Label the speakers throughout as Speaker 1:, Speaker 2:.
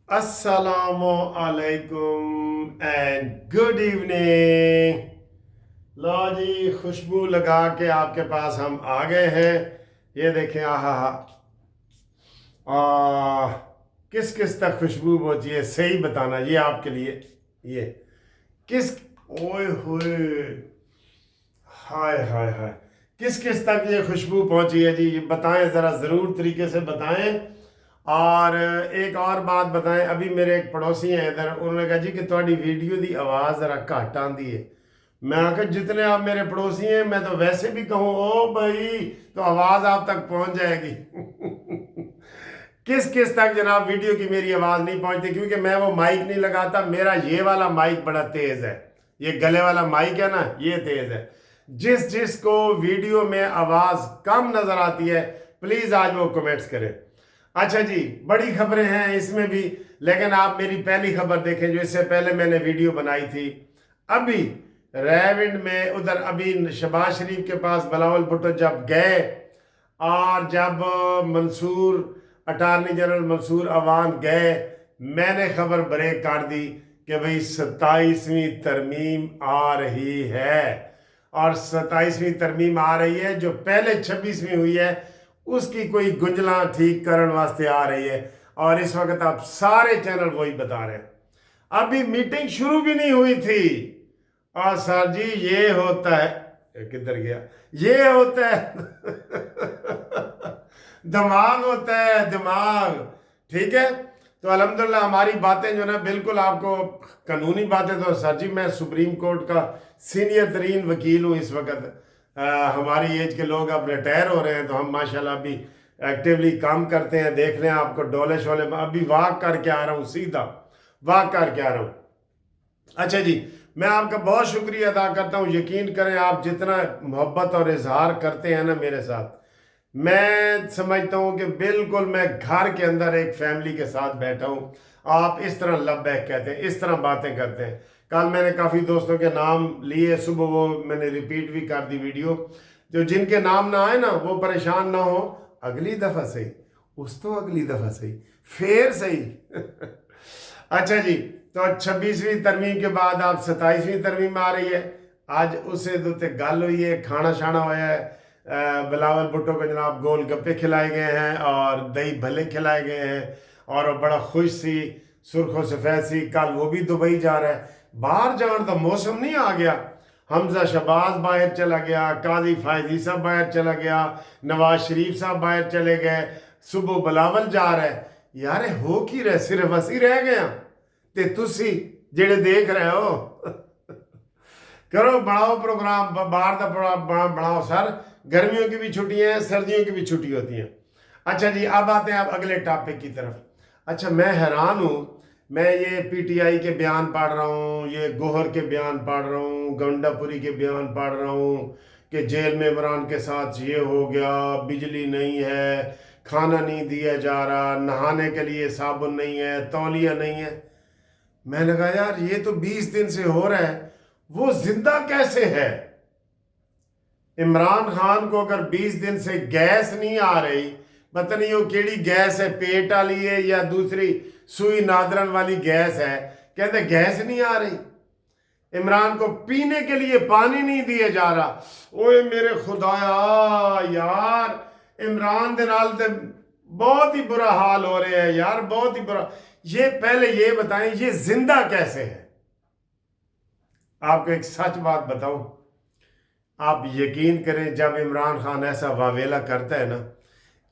Speaker 1: السلام علیکم and good evening. لو جی، خوشبو لگا کے آپ کے پاس ہم آ گئے ہیں. یہ دیکھیں، کس کس تک خوشبو پہنچی ہے صحیح بتانا. یہ آپ کے لیے یہ کس اوئے ہوئے ہائے ہائے ہائے کس کس تک یہ خوشبو پہنچی ہے جی؟ یہ بتائیں ذرا، ضرور طریقے سے بتائیں. اور ایک اور بات بتائیں، ابھی میرے ایک پڑوسی ہیں ادھر، انہوں نے کہا جی کہ تھوڑی ویڈیو دی آواز ذرا گھٹ آندی ہے. میں کہا جتنے آپ میرے پڑوسی ہیں میں تو ویسے بھی کہوں او بھائی تو آواز آپ تک پہنچ جائے گی. کس کس تک جناب ویڈیو کی میری آواز نہیں پہنچتی؟ کیونکہ میں وہ مائک نہیں لگاتا، میرا یہ والا مائک بڑا تیز ہے. یہ گلے والا مائک ہے نا، یہ تیز ہے. جس جس کو ویڈیو میں آواز کم نظر آتی ہے پلیز آج وہ کمنٹس کریں. اچھا جی، بڑی خبریں ہیں اس میں بھی، لیکن آپ میری پہلی خبر دیکھیں جو اس سے پہلے میں نے ویڈیو بنائی تھی. ابھی ریونڈ میں ادھر ابھی شہباز شریف کے پاس بلاول بھٹو جب گئے، اور جب منصور اٹارنی جنرل منصور عوان گئے، میں نے خبر بریک کر دی کہ بھئی 27ویں ترمیم آ رہی ہے. اور 27ویں ترمیم آ رہی ہے جو پہلے 26ویں ہوئی ہے اس کی کوئی گنجلاں ٹھیک کرن واسطے آ رہی ہے. اور اس وقت آپ سارے چینل وہی بتا رہے ہیں. ابھی میٹنگ شروع بھی نہیں ہوئی تھی اور سر جی یہ ہوتا ہے، کدھر گیا، یہ ہوتا ہے دماغ ہوتا ہے دماغ. ٹھیک ہے، تو الحمدللہ ہماری باتیں جو نا بالکل آپ کو قانونی باتیں. تو سر جی میں سپریم کورٹ کا سینئر ترین وکیل ہوں اس وقت. ہماری ایج کے لوگ اب ریٹائر ہو رہے ہیں تو ہم ماشاءاللہ ابھی ایکٹیولی کام کرتے ہیں. دیکھ لیں آپ کو ڈولے شولے، ابھی واک کر کے آ رہا ہوں، سیدھا واک کر کے آ رہا ہوں. اچھا جی، میں آپ کا بہت شکریہ ادا کرتا ہوں. یقین کریں آپ جتنا محبت اور اظہار کرتے ہیں نا میرے ساتھ، میں سمجھتا ہوں کہ بالکل میں گھر کے اندر ایک فیملی کے ساتھ بیٹھا ہوں. آپ اس طرح لبیک کہتے ہیں، اس طرح باتیں کرتے ہیں. کل میں نے کافی دوستوں کے نام لیے، صبح وہ میں نے ریپیٹ بھی کر دی ویڈیو. جو جن کے نام نہ آئے نا وہ پریشان نہ ہو، اگلی دفعہ صحیح، اس تو اگلی دفعہ صحیح، پھر صحیح. اچھا جی، تو 26ویں ترمیم کے بعد آپ 27ویں ترمیم آ رہی ہے. آج اسے دوتے گل ہوئی ہے، کھانا شانا ہوا ہے. بلاول بھٹو کو جناب گول گپے کھلائے گئے ہیں اور دہی بھلے کھلائے گئے ہیں، اور وہ بڑا خوش سی، سرخ و سفید سی. کل وہ بھی دبئی جا رہا ہے. باہر جان کا موسم نہیں آ گیا. حمزہ شہباز باہر چلا گیا، قاضی فائزی صاحب باہر چلا گیا، نواز شریف صاحب باہر چلے گئے، صبح بلاول جا رہا ہے. یار ہو کی رہے، صرف اسی رہ گیا تے تسی جڑے دیکھ رہے ہو. کرو بڑھاؤ پروگرام، باہر کا پروگرام بڑھاؤ سر. گرمیوں کی بھی چھٹیاں ہیں، سردیوں کی بھی چھٹی ہوتی ہیں. اچھا جی، اب آتے ہیں آپ اگلے ٹاپک کی طرف. اچھا میں حیران ہوں، میں یہ پی ٹی آئی کے بیان پڑھ رہا ہوں، یہ گوہر کے بیان پڑھ رہا ہوں، گنڈا پوری کے بیان پڑھ رہا ہوں کہ جیل میں عمران کے ساتھ یہ ہو گیا، بجلی نہیں ہے، کھانا نہیں دیا جا رہا، نہانے کے لیے صابن نہیں ہے، تولیہ نہیں ہے. میں نے کہا یار یہ تو 20 دن سے ہو رہا ہے، وہ زندہ کیسے ہے؟ عمران خان کو اگر 20 دن سے گیس نہیں آ رہی، پتہ نہیں وہ کیڑی گیس ہے، پیٹ والی ہے یا دوسری سوئی نادرن والی گیس ہے، کہتے گیس نہیں آ رہی. عمران کو پینے کے لیے پانی نہیں دیا جا رہا. اوے میرے خدایا یار، عمران دے نال تے بہت ہی برا حال ہو رہے ہیں یار، بہت ہی برا. یہ پہلے یہ بتائیں یہ زندہ کیسے ہے؟ آپ کو ایک سچ بات بتاؤں، آپ یقین کریں جب عمران خان ایسا واویلا کرتا ہے نا،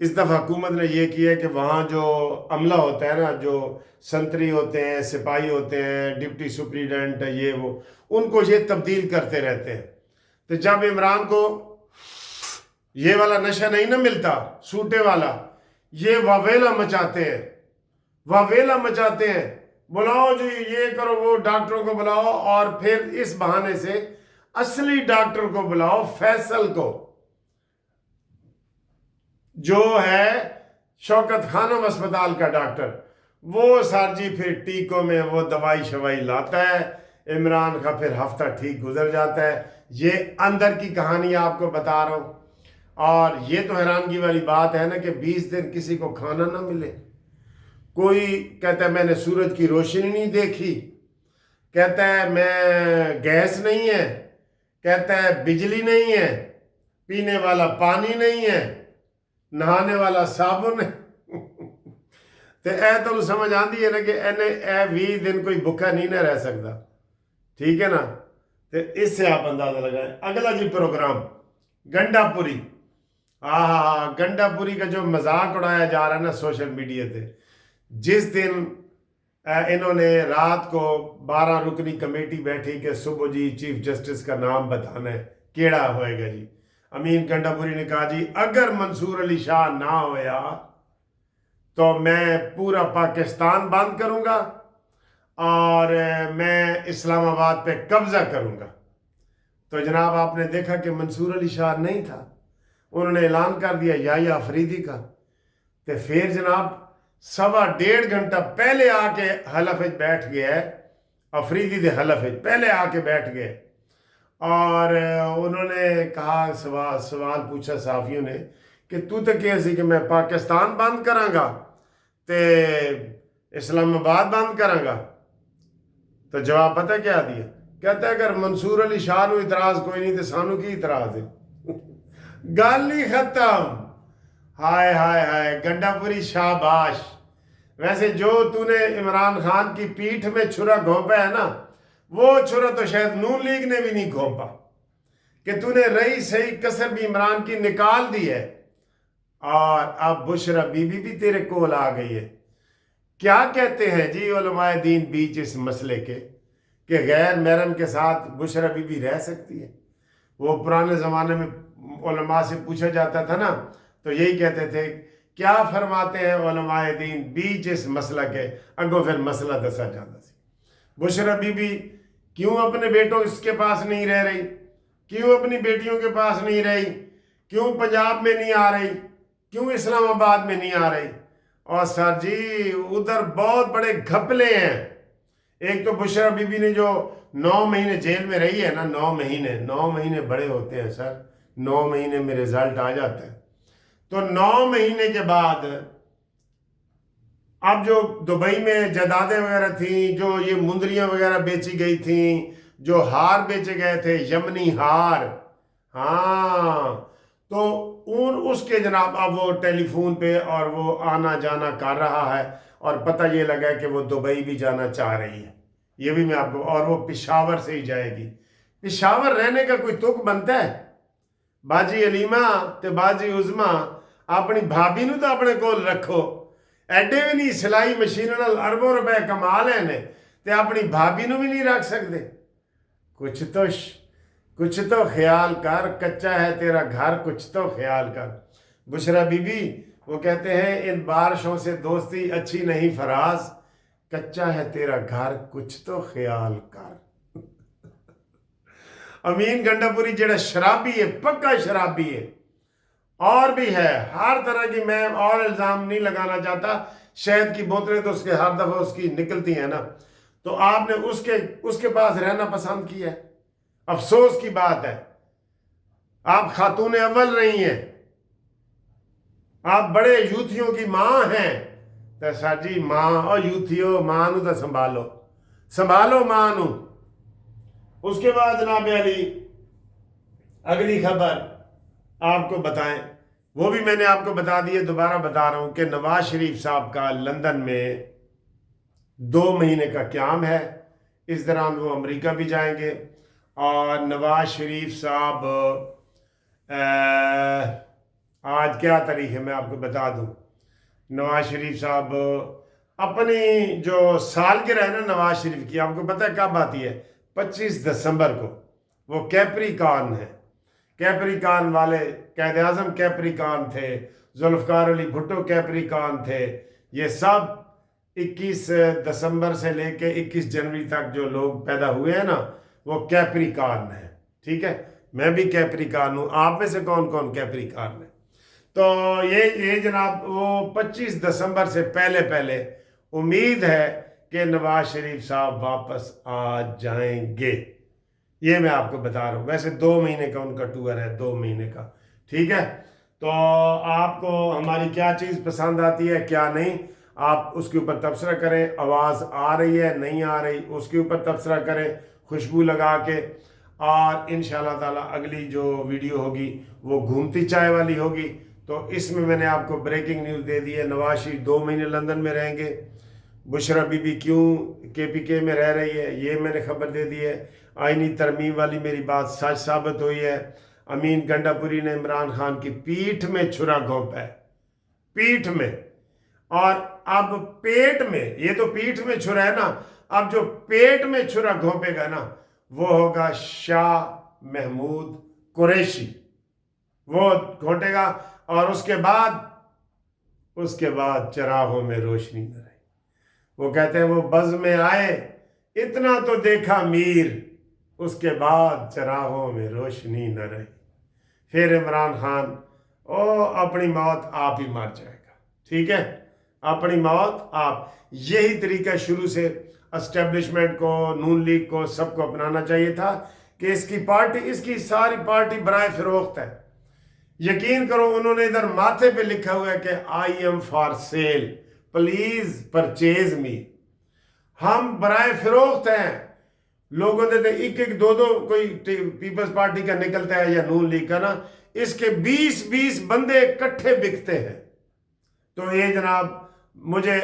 Speaker 1: اس دفعہ حکومت نے یہ کیا ہے کہ وہاں جو عملہ ہوتا ہے نا، جو سنتری ہوتے ہیں، سپاہی ہوتے ہیں، ڈپٹی سپریڈنٹ یہ وہ، ان کو یہ تبدیل کرتے رہتے ہیں. تو جب عمران کو یہ والا نشہ نہیں نہ ملتا، سوٹے والا، یہ واویلا مچاتے ہیں، واویلا مچاتے ہیں. بلاؤ جی یہ کرو، وہ ڈاکٹروں کو بلاؤ، اور پھر اس بہانے سے اصلی ڈاکٹر کو بلاؤ، فیصل کو، جو ہے شوکت خانم اسپتال کا ڈاکٹر. وہ سر جی پھر ٹیکوں میں وہ دوائی شوائی لاتا ہے، عمران کا پھر ہفتہ ٹھیک گزر جاتا ہے. یہ اندر کی کہانی آپ کو بتا رہا ہوں. اور یہ تو حیرانگی والی بات ہے نا کہ 20 دن کسی کو کھانا نہ ملے. کوئی کہتا ہے میں نے سورج کی روشنی نہیں دیکھی، کہتا ہے میں گیس نہیں ہے، کہتا ہے بجلی نہیں ہے، پینے والا پانی نہیں ہے، نہانے والا صابن ہے۔ تو اے تو سمجھ آتی ہے نا کہ اے 20 دن کوئی بھوکا نہیں نہ رہ سکتا، ٹھیک ہے نا؟ تو اس سے آپ اندازہ لگائیں۔ اگلا جی پروگرام گنڈا پوری، گنڈا پوری کا جو مذاق اڑایا جا رہا ہے نا سوشل میڈیا پہ، جس دن انہوں نے رات کو 12 رکنی کمیٹی بیٹھی کہ صبح جی چیف جسٹس کا نام بتانا ہے، کیڑا ہوئے گا جی؟ امین گنڈا پوری نے کہا جی اگر منصور علی شاہ نہ ہویا تو میں پورا پاکستان بند کروں گا اور میں اسلام آباد پہ قبضہ کروں گا۔ تو جناب آپ نے دیکھا کہ منصور علی شاہ نہیں تھا، انہوں نے اعلان کر دیا یحییٰ آفریدی کا، تو پھر جناب 1.5 گھنٹہ پہلے آ کے حلف بیٹھ گیا ہے، آفریدی دے حلف پہلے آ کے بیٹھ گئے، اور انہوں نے کہا سوال پوچھا صحافیوں نے کہ تو کہہ سی کہ میں پاکستان بند کراں گا تے اسلام آباد بند کراں گا؟ تو جواب پتہ کیا دیا؟ کہتا ہے اگر منصور علی شاہ نو اعتراض کوئی نہیں تو سانو کی اعتراض ہے؟ گل ہی ختم۔ ہائے ہائے ہائے گنڈا پوری شاباش۔ ویسے جو تو نے عمران خان کی پیٹھ میں چھرا گھونپا ہے نا، وہ چھرا تو شاید نون لیگ نے بھی نہیں گھونپا، کہ تو نے رہی صحیح کسر بھی عمران کی نکال دی ہے، اور اب بشرا بی بی بھی تیرے کول آ گئی ہے۔ کیا کہتے ہیں جی علماء دین بیچ اس مسئلے کے کہ غیر محرم کے ساتھ بشرا بی بی رہ سکتی ہے؟ وہ پرانے زمانے میں علماء سے پوچھا جاتا تھا نا، تو یہی کہتے تھے کیا فرماتے ہیں علماء دین بیچ اس مسئلہ کے؟ اگوں پھر مسئلہ دسا جاتا سی۔ بشرا بی بی کیوں اپنے بیٹوں اس کے پاس نہیں رہ رہی؟ کیوں اپنی بیٹیوں کے پاس نہیں رہی؟ کیوں پنجاب میں نہیں آ رہی؟ کیوں اسلام آباد میں نہیں آ رہی؟ اور سر جی ادھر بہت بڑے گھپلے ہیں۔ ایک تو بشرا بی بی نے جو 9 مہینے جیل میں رہی ہے نا، 9 مہینے بڑے ہوتے ہیں سر، 9 مہینے میں رزلٹ آ جاتا ہے۔ تو 9 مہینے کے بعد اب جو دبئی میں جائیدادیں وغیرہ تھیں، جو یہ مندریاں وغیرہ بیچی گئی تھیں، جو ہار بیچے گئے تھے، یمنی ہار، تو اس کے جناب اب وہ ٹیلی فون پہ اور وہ آنا جانا کر رہا ہے، اور پتہ یہ لگا ہے کہ وہ دبئی بھی جانا چاہ رہی ہے، یہ بھی میں آپ کو، اور وہ پشاور سے ہی جائے گی۔ پشاور رہنے کا کوئی تک بنتا ہے؟ باجی علیمہ تے باجی عظمہ اپنی بھابی نو تو اپنے کول رکھو، ایڈے بھی نہیں سلائی مشین نال اربوں روپے کما لینے تے اپنی بھابی نو بھی نہیں رکھ سکتے؟ کچھ تو خیال کر، کچا ہے تیرا گھر، کچھ تو خیال کر۔ بشرا بی بی وہ کہتے ہیں ان بارشوں سے دوستی اچھی نہیں فراز، کچا ہے تیرا گھر، کچھ تو خیال کر۔ امین گنڈا پوری جڑا شرابی ہے، پکا شرابی ہے، اور بھی ہے ہر طرح کی، میں اور الزام نہیں لگانا چاہتا، شہد کی بوتلیں تو اس کے ہر دفعہ اس کی نکلتی ہیں نا، تو آپ نے اس کے پاس رہنا پسند کیا ہے۔ افسوس کی بات ہے، آپ خاتون اول رہی ہیں، آپ بڑے یوتھیوں کی ماں ہیں، تو سر جی ماں اور یوتھیو ماں نو تو سنبھالو ماں نو۔ اس کے بعد جناب علی اگلی خبر آپ کو بتائیں، وہ بھی میں نے آپ کو بتا دی ہے، دوبارہ بتا رہا ہوں کہ نواز شریف صاحب کا لندن میں 2 مہینے کا قیام ہے، اس دوران وہ امریکہ بھی جائیں گے، اور نواز شریف صاحب آج کیا تاریخ ہے میں آپ کو بتا دوں، نواز شریف صاحب اپنی جو سالگرہ ہے نا نواز شریف کی، آپ کو پتہ ہے کب آتی ہے؟ 25 دسمبر کو۔ وہ کیپریکان ہے، کیپریکان والے قائد اعظم کیپریکان تھے، ذوالفقار علی بھٹو کیپریکان تھے، یہ سب 21 دسمبر سے لے کے 21 جنوری تک جو لوگ پیدا ہوئے ہیں نا وہ کیپریکان ہیں، ٹھیک ہے؟ میں بھی کیپریکان ہوں، آپ میں سے کون کون کیپریکان ہے؟ تو یہ جناب وہ 25 دسمبر سے پہلے امید ہے کہ نواز شریف صاحب واپس آ جائیں گے، یہ میں آپ کو بتا رہا ہوں۔ ویسے 2 مہینے کا ان کا ٹور ہے، 2 مہینے کا، ٹھیک ہے؟ تو آپ کو ہماری کیا چیز پسند آتی ہے کیا نہیں، آپ اس کے اوپر تبصرہ کریں، آواز آ رہی ہے نہیں آ رہی اس کے اوپر تبصرہ کریں خوشبو لگا کے، اور انشاءاللہ تعالی اگلی جو ویڈیو ہوگی وہ گھومتی چائے والی ہوگی۔ تو اس میں نے آپ کو بریکنگ نیوز دے دی ہے، نواز شریف 2 مہینے لندن میں رہیں گے، بشرا بی بی کیوں KPK میں رہ رہی ہے یہ میں نے خبر دے دی ہے، آئینی ترمیم والی میری بات سچ ثابت ہوئی ہے، امین گنڈا پوری نے عمران خان کی پیٹھ میں چھرا گھونپا ہے، پیٹھ میں، اور اب پیٹ میں، یہ تو پیٹھ میں چھرا ہے نا، اب جو پیٹ میں چھرا گھونپے گا نا وہ ہوگا شاہ محمود قریشی، وہ گھونٹے گا، اور اس کے بعد چراغوں میں روشنی نہ رہی۔ وہ کہتے ہیں وہ بز میں آئے اتنا تو دیکھا میر، اس کے بعد چراغوں میں روشنی نہ رہی۔ پھر عمران خان اپنی موت آپ ہی مار جائے گا، ٹھیک ہے، اپنی موت آپ۔ یہی طریقہ شروع سے اسٹیبلشمنٹ کو، نون لیگ کو، سب کو اپنانا چاہیے تھا کہ اس کی ساری پارٹی برائے فروخت ہے۔ یقین کرو انہوں نے ادھر ماتھے پہ لکھا ہوا ہے کہ I am for sale, please purchase me, ہم برائے فروخت ہیں۔ لوگوں نے ایک دو کوئی پیپلز پارٹی کا نکلتا ہے یا نون لیگ کا نا، اس کے 20 بندے کٹھے بکتے ہیں۔ تو یہ جناب مجھے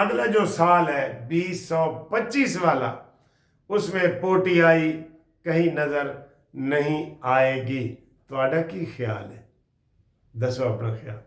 Speaker 1: اگلا جو سال ہے 2025 والا، اس میں پوٹی آئی کہیں نظر نہیں آئے گی۔ تو کی خیال ہے، دسو اپنا خیال۔